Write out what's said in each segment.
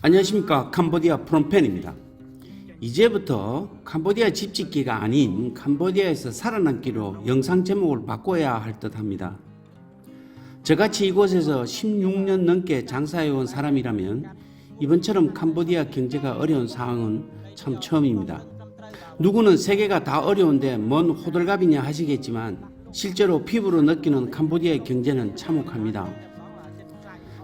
안녕하십니까. 캄보디아 프롬펜입니다. 이제부터 캄보디아 집짓기가 아닌 캄보디아에서 살아남기로 영상 제목을 바꿔야 할 듯 합니다. 저같이 이곳에서 16년 넘게 장사해온 사람이라면 이번처럼 캄보디아 경제가 어려운 상황은 참 처음입니다. 누구는 세계가 다 어려운데 뭔 호들갑이냐 하시겠지만 실제로 피부로 느끼는 캄보디아의 경제는 참혹합니다.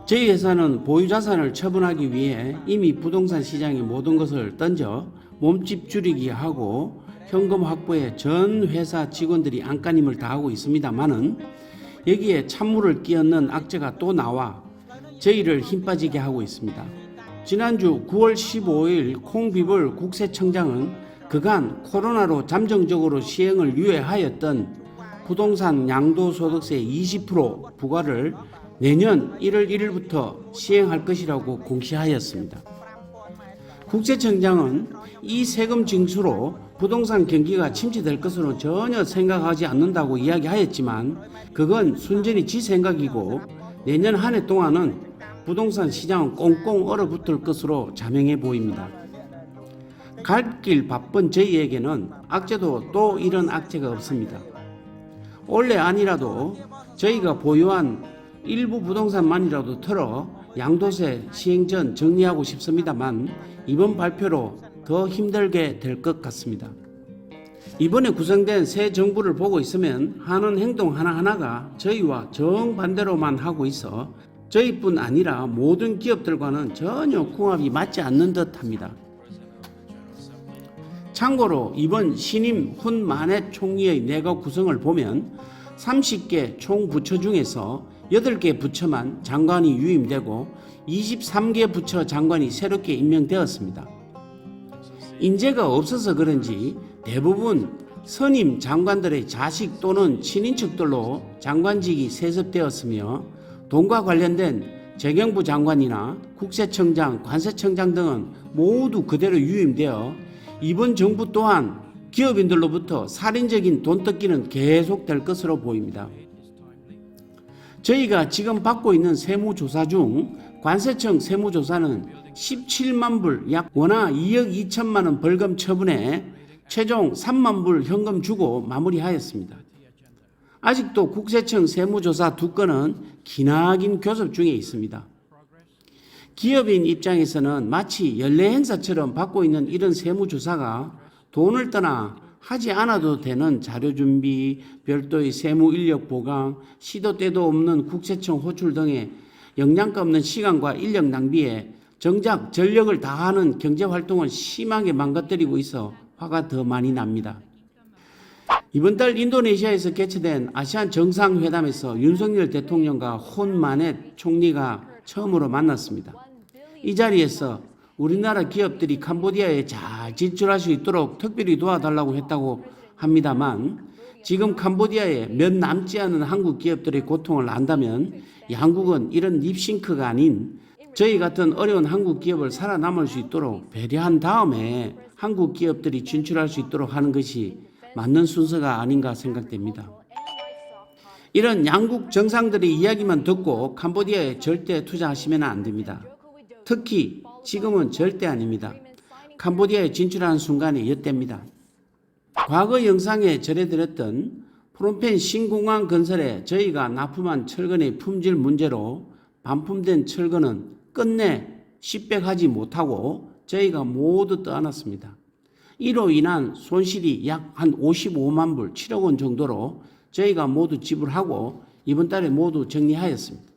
저희 회사는 보유자산을 처분하기 위해 이미 부동산 시장의 모든 것을 던져 몸집 줄이기 하고 현금 확보에 전 회사 직원들이 안간힘을 다하고 있습니다만은 여기에 찬물을 끼얹는 악재가 또 나와 저희를 힘빠지게 하고 있습니다. 지난주 9월 15일 콩비벌 국세청장은 그간 코로나로 잠정적으로 시행을 유예하였던 부동산 양도소득세 20% 부과를 내년 1월 1일부터 시행할 것이라고 공시하였습니다. 국세청장은 이 세금 징수로 부동산 경기가 침체될 것으로 전혀 생각하지 않는다고 이야기하였지만 그건 순전히 지 생각이고 내년 한 해 동안은 부동산 시장은 꽁꽁 얼어붙을 것으로 자명해 보입니다. 갈 길 바쁜 저희에게는 악재도 또 이런 악재가 없습니다. 올해 아니라도 저희가 보유한 일부 부동산만이라도 털어 양도세 시행 전 정리하고 싶습니다만 이번 발표로 더 힘들게 될 것 같습니다. 이번에 구성된 새 정부를 보고 있으면 하는 행동 하나하나가 저희와 정반대로만 하고 있어 저희뿐 아니라 모든 기업들과는 전혀 궁합이 맞지 않는 듯 합니다. 참고로 이번 신임 훈마넷 총리의 내각 구성을 보면 30개 총부처 중에서 8개 부처만 장관이 유임되고 23개 부처 장관이 새롭게 임명되었습니다. 인재가 없어서 그런지 대부분 선임 장관들의 자식 또는 친인척들로 장관직이 세습되었으며 돈과 관련된 재경부 장관이나 국세청장, 관세청장 등은 모두 그대로 유임되어 이번 정부 또한 기업인들로부터 살인적인 돈뜯기는 계속될 것으로 보입니다. 저희가 지금 받고 있는 세무조사 중 관세청 세무조사는 17만 불, 약 원화 2억 2천만 원 벌금 처분에 최종 3만 불 현금 주고 마무리하였습니다. 아직도 국세청 세무조사 2건은 기나긴 교섭 중에 있습니다. 기업인 입장에서는 마치 연례 행사처럼 받고 있는 이런 세무조사가 돈을 떠나 하지 않아도 되는 자료 준비, 별도의 세무 인력 보강, 시도 때도 없는 국세청 호출 등의 영양가 없는 시간과 인력 낭비에 정작 전력을 다하는 경제활동을 심하게 망가뜨리고 있어 화가 더 많이 납니다. 이번 달 인도네시아에서 개최된 아시안 정상회담에서 윤석열 대통령과 훈마넷 총리가 처음으로 만났습니다. 이 자리에서 우리나라 기업들이 캄보디아에 잘 진출할 수 있도록 특별히 도와달라고 했다고 합니다만 지금 캄보디아에 몇 남지 않은 한국 기업들의 고통을 안다면 양국은 이런 립싱크가 아닌 저희 같은 어려운 한국 기업을 살아남을 수 있도록 배려한 다음에 한국 기업들이 진출할 수 있도록 하는 것이 맞는 순서가 아닌가 생각됩니다. 이런 양국 정상들의 이야기만 듣고 캄보디아에 절대 투자하시면 안 됩니다. 특히 지금은 절대 아닙니다. 캄보디아에 진출하는 순간에 엿댑니다. 과거 영상에 전해드렸던 프롬펜 신공항 건설에 저희가 납품한 철근의 품질 문제로 반품된 철근은 끝내 시백하지 못하고 저희가 모두 떠안았습니다. 이로 인한 손실이 약 한 55만 불, 7억 원 정도로 저희가 모두 지불하고 이번 달에 모두 정리하였습니다.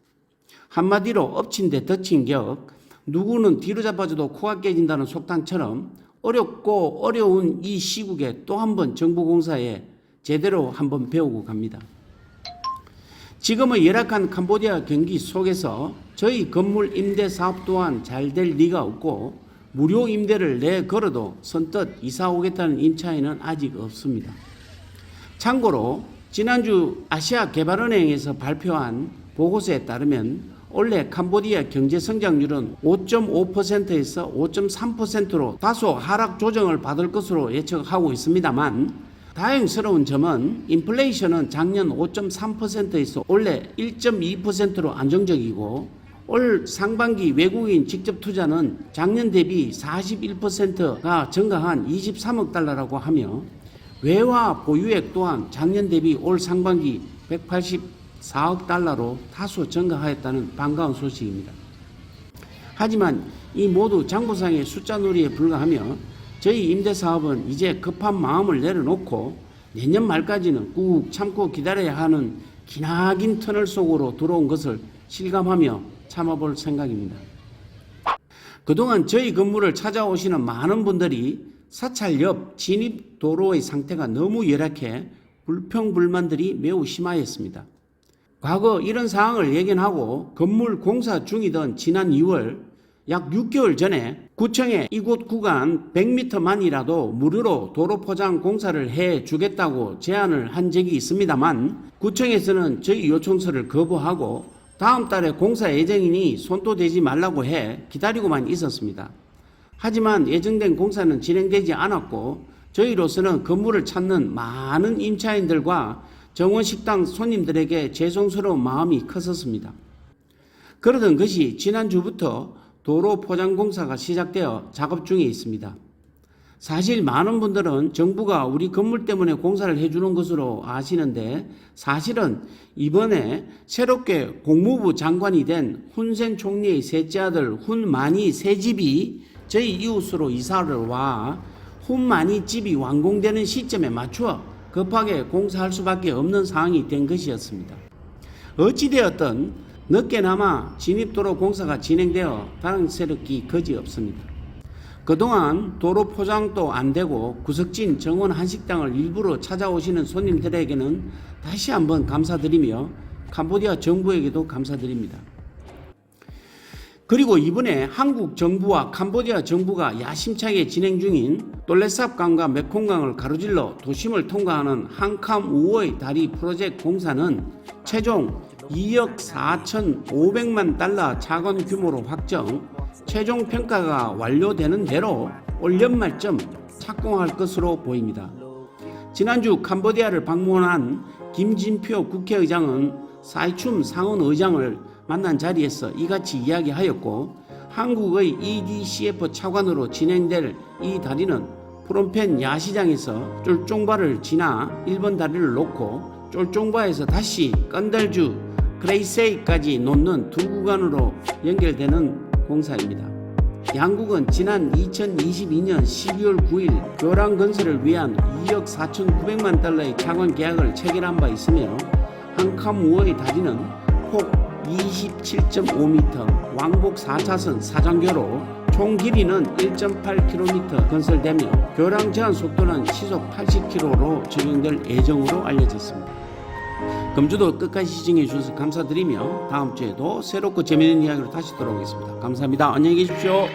한마디로 엎친 데 덮친 격, 누구는 뒤로 잡아줘도 코가 깨진다는 속담처럼 어렵고 어려운 이 시국에 또 한 번 정부공사에 제대로 한번 배우고 갑니다. 지금의 열악한 캄보디아 경기 속에서 저희 건물 임대 사업 또한 잘 될 리가 없고 무료 임대를 내걸어도 선뜻 이사 오겠다는 임차인은 아직 없습니다. 참고로 지난주 아시아개발은행에서 발표한 보고서에 따르면 올해 캄보디아 경제 성장률은 5.5%에서 5.3%로 다소 하락 조정을 받을 것으로 예측하고 있습니다만 다행스러운 점은 인플레이션은 작년 5.3%에서 올해 1.2%로 안정적이고 올 상반기 외국인 직접 투자는 작년 대비 41%가 증가한 23억 달러라고 하며 외화 보유액 또한 작년 대비 올 상반기 184억 달러로 다소 증가하였다는 반가운 소식입니다. 하지만 이 모두 장부상의 숫자놀이에 불과하며 저희 임대사업은 이제 급한 마음을 내려놓고 내년 말까지는 꾹 참고 기다려야 하는 기나긴 터널 속으로 들어온 것을 실감하며 참아볼 생각입니다. 그동안 저희 건물을 찾아오시는 많은 분들이 사찰 옆 진입 도로의 상태가 너무 열악해 불평불만들이 매우 심하였습니다. 과거 이런 사항을 예견하고 건물 공사 중이던 지난 2월 약 6개월 전에 구청에 이곳 구간 100m만이라도 무료로 도로 포장 공사를 해 주겠다고 제안을 한 적이 있습니다만 구청에서는 저희 요청서를 거부하고 다음 달에 공사 예정이니 손도 대지 말라고 해 기다리고만 있었습니다. 하지만 예정된 공사는 진행되지 않았고 저희로서는 건물을 찾는 많은 임차인들과 정원식당 손님들에게 죄송스러운 마음이 컸었습니다. 그러던 것이 지난주부터 도로 포장 공사가 시작되어 작업 중에 있습니다. 사실 많은 분들은 정부가 우리 건물 때문에 공사를 해주는 것으로 아시는데 사실은 이번에 새롭게 공무부 장관이 된 훈센 총리의 셋째 아들 훈만이 새 집이 저희 이웃으로 이사를 와 훈만이 집이 완공되는 시점에 맞추어 급하게 공사할 수밖에 없는 상황이 된 것이었습니다. 어찌되었든 늦게나마 진입도로 공사가 진행되어 다행스럽기 거지없습니다. 그동안 도로 포장도 안 되고 구석진 정원 한식당을 일부러 찾아오시는 손님들에게는 다시 한번 감사드리며 캄보디아 정부에게도 감사드립니다. 그리고 이번에 한국 정부와 캄보디아 정부가 야심차게 진행 중인 똘레삽강과 메콩강을 가로질러 도심을 통과하는 한캄 우호의 다리 프로젝트 공사는 최종 2억 4,500만 달러 자본 규모로 확정, 최종 평가가 완료되는 대로 올 연말쯤 착공할 것으로 보입니다. 지난주 캄보디아를 방문한 김진표 국회의장은 사이춤 상원 의장을 만난 자리에서 이같이 이야기하였고 한국의 EDCF 차관으로 진행될 이 다리는 프롬펜 야시장에서 쫄종바를 지나 일본 다리를 놓고 쫄종바에서 다시 건달주 크레이세이까지 놓는 두 구간으로 연결되는 공사입니다. 양국은 지난 2022년 12월 9일 교량 건설을 위한 2억 4,900만 달러의 차관 계약을 체결한 바 있으며 한캄우어의 다리는 폭 27.5m, 왕복 4차선 사장교로 총 길이는 1.8km 건설되며 교량 제한 속도는 시속 80km로 적용될 예정으로 알려졌습니다. 금주도 끝까지 시청해 주셔서 감사드리며 다음 주에도 새롭고 재미있는 이야기로 다시 돌아오겠습니다. 감사합니다. 안녕히 계십시오.